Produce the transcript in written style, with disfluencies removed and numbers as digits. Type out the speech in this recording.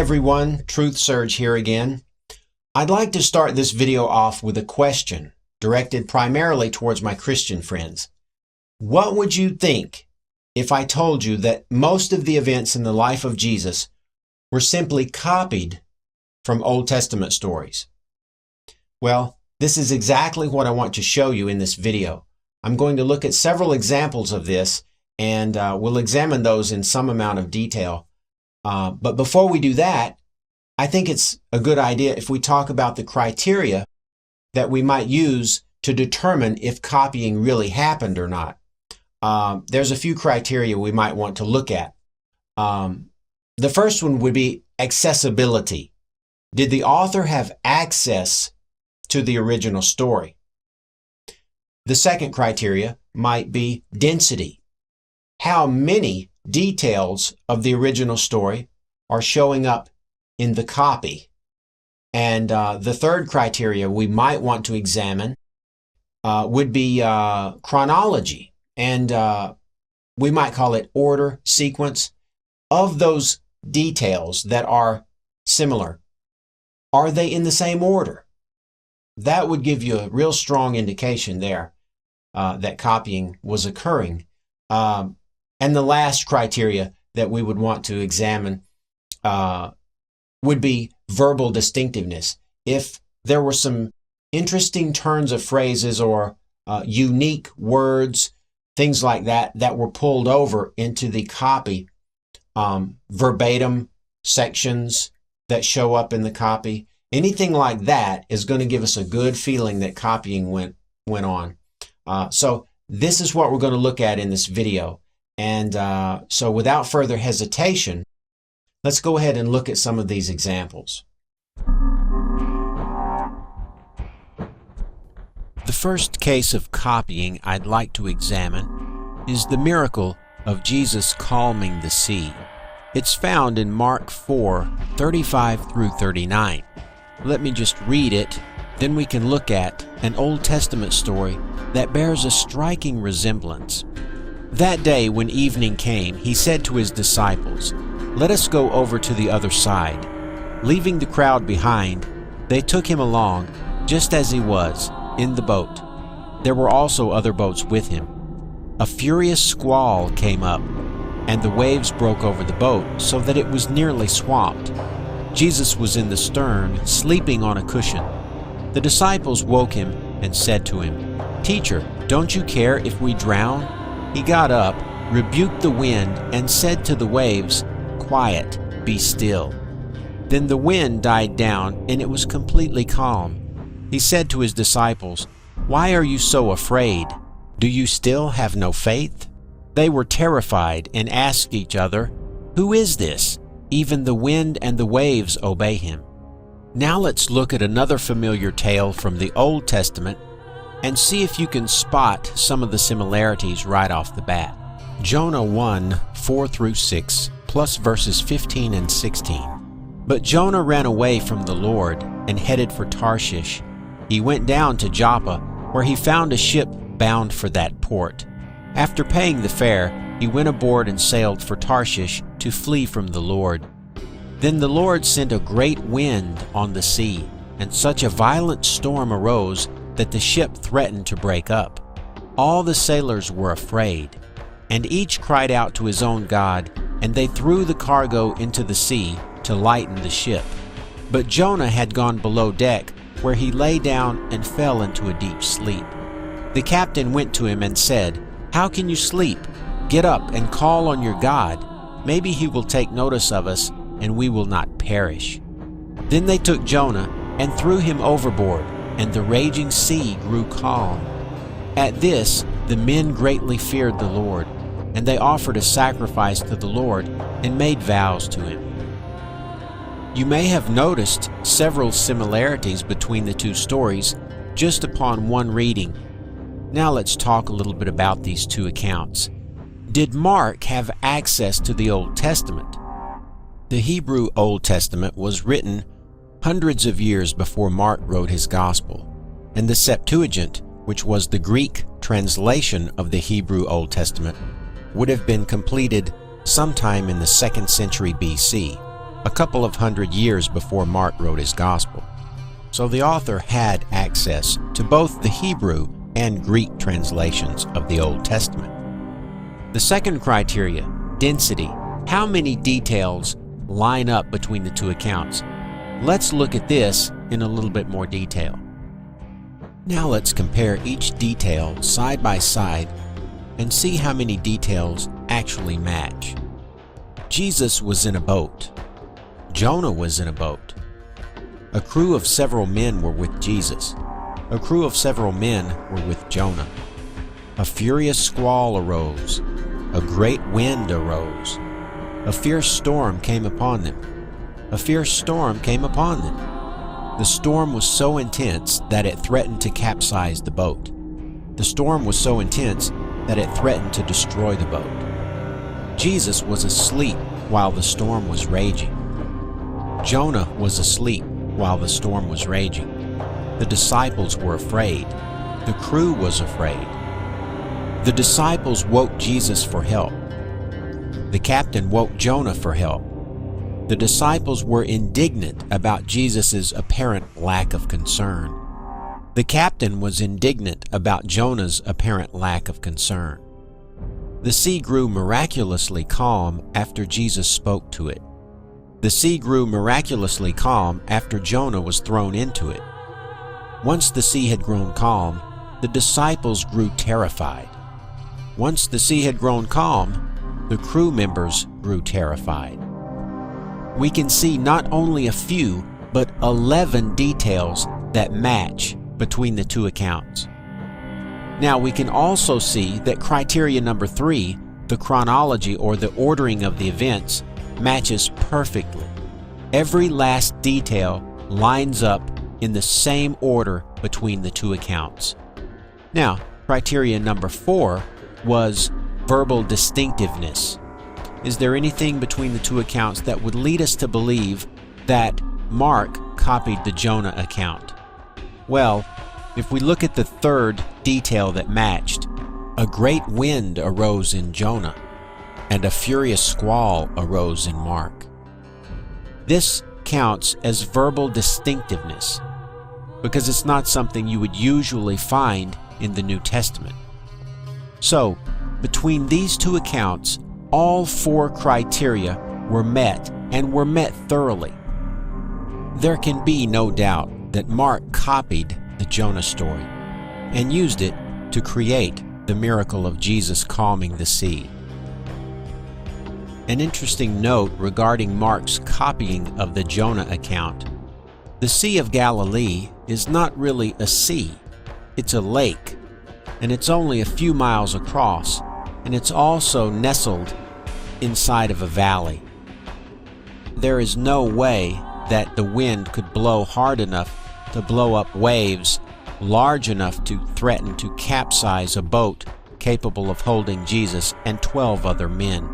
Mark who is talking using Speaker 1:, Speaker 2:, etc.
Speaker 1: everyone, TruthSurge here again. I'd like to start this video off with a question directed primarily towards my Christian friends. What would you think if I told you that most of the events in the life of Jesus were simply copied from Old Testament stories? Well, this is exactly what I want to show you in this video. I'm going to look at several examples of this, and we'll examine those in some amount of detail. But before we do that, I think it's a good idea if we talk about the criteria that we might use to determine if copying really happened or not. There's a few criteria we might want to look at. The first one would be accessibility. Did the author have access to the original story? The second criteria might be density. How many details of the original story are showing up in the copy? And the third criteria we might want to examine would be chronology, and we might call it order, sequence of those details that are similar. Are they in the same order? That would give you a real strong indication there that copying was occurring. And the last criteria that we would want to examine would be verbal distinctiveness. If there were some interesting turns of phrases or unique words, things like that, that were pulled over into the copy, verbatim sections that show up in the copy, anything like that is going to give us a good feeling that copying went on. So this is what we're going to look at in this video. And so without further hesitation, let's go ahead and look at some of these examples. The first case of copying I'd like to examine is the miracle of Jesus calming the sea. It's found in Mark 4:35 through 39. Let me just read it, then we can look at an Old Testament story that bears a striking resemblance. That day when evening came, he said to his disciples, "Let us go over to the other side." Leaving the crowd behind, they took him along, just as he was, in the boat. There were also other boats with him. A furious squall came up, and the waves broke over the boat so that it was nearly swamped. Jesus was in the stern, sleeping on a cushion. The disciples woke him and said to him, "Teacher, don't you care if we drown?" He got up, rebuked the wind, and said to the waves, "Quiet, be still." Then the wind died down, and it was completely calm. He said to his disciples, "Why are you so afraid? Do you still have no faith?" They were terrified and asked each other, "Who is this? Even the wind and the waves obey him." Now let's look at another familiar tale from the Old Testament and see if you can spot some of the similarities right off the bat. Jonah 1:4 through 6, plus verses 15 and 16. But Jonah ran away from the Lord and headed for Tarshish. He went down to Joppa, where he found a ship bound for that port. After paying the fare, he went aboard and sailed for Tarshish to flee from the Lord. Then the Lord sent a great wind on the sea, and such a violent storm arose that the ship threatened to break up. All the sailors were afraid, and each cried out to his own God, and they threw the cargo into the sea to lighten the ship. But Jonah had gone below deck, where he lay down and fell into a deep sleep. The captain went to him and said, "How can you sleep? Get up and call on your God. Maybe he will take notice of us, and we will not perish." Then they took Jonah and threw him overboard, and the raging sea grew calm. At this, the men greatly feared the Lord, and they offered a sacrifice to the Lord and made vows to him. You may have noticed several similarities between the two stories just upon one reading. Now let's talk a little bit about these two accounts. Did Mark have access to the Old Testament? The Hebrew Old Testament was written hundreds of years before Mark wrote his Gospel, and the Septuagint, which was the Greek translation of the Hebrew Old Testament, would have been completed sometime in the 2nd century BC. a couple of hundred years before Mark wrote his gospel. So the author had access to both the Hebrew and Greek translations of the Old Testament. The second criteria, density. How many details line up between the two accounts? Let's look at this in a little bit more detail. Now let's compare each detail side by side and see how many details actually match. Jesus was in a boat. Jonah was in a boat. A crew of several men were with Jesus. A crew of several men were with Jonah. A furious squall arose. A great wind arose. A fierce storm came upon them. A fierce storm came upon them. The storm was so intense that it threatened to capsize the boat. The storm was so intense that it threatened to destroy the boat. Jesus was asleep while the storm was raging. Jonah was asleep while the storm was raging. The disciples were afraid. The crew was afraid. The disciples woke Jesus for help. The captain woke Jonah for help. The disciples were indignant about Jesus' apparent lack of concern. The captain was indignant about Jonah's apparent lack of concern. The sea grew miraculously calm after Jesus spoke to it. The sea grew miraculously calm after Jonah was thrown into it. Once the sea had grown calm, the disciples grew terrified. Once the sea had grown calm, the crew members grew terrified. We can see not only a few, but 11 details that match between the two accounts. Now we can also see that criteria number 3, the chronology or the ordering of the events, matches perfectly. Every last detail lines up in the same order between the two accounts. Now, criteria number 4 was verbal distinctiveness. Is there anything between the two accounts that would lead us to believe that Mark copied the Jonah account? Well, if we look at the third detail that matched, a great wind arose in Jonah, and a furious squall arose in Mark. This counts as verbal distinctiveness because it's not something you would usually find in the New Testament. So, between these two accounts, all 4 criteria were met and were met thoroughly. There can be no doubt that Mark copied the Jonah story and used it to create the miracle of Jesus calming the sea. An interesting note regarding Mark's copying of the Jonah account: the Sea of Galilee is not really a sea, it's a lake, and it's only a few miles across, and it's also nestled inside of a valley. There is no way that the wind could blow hard enough to blow up waves large enough to threaten to capsize a boat capable of holding Jesus and 12 other men.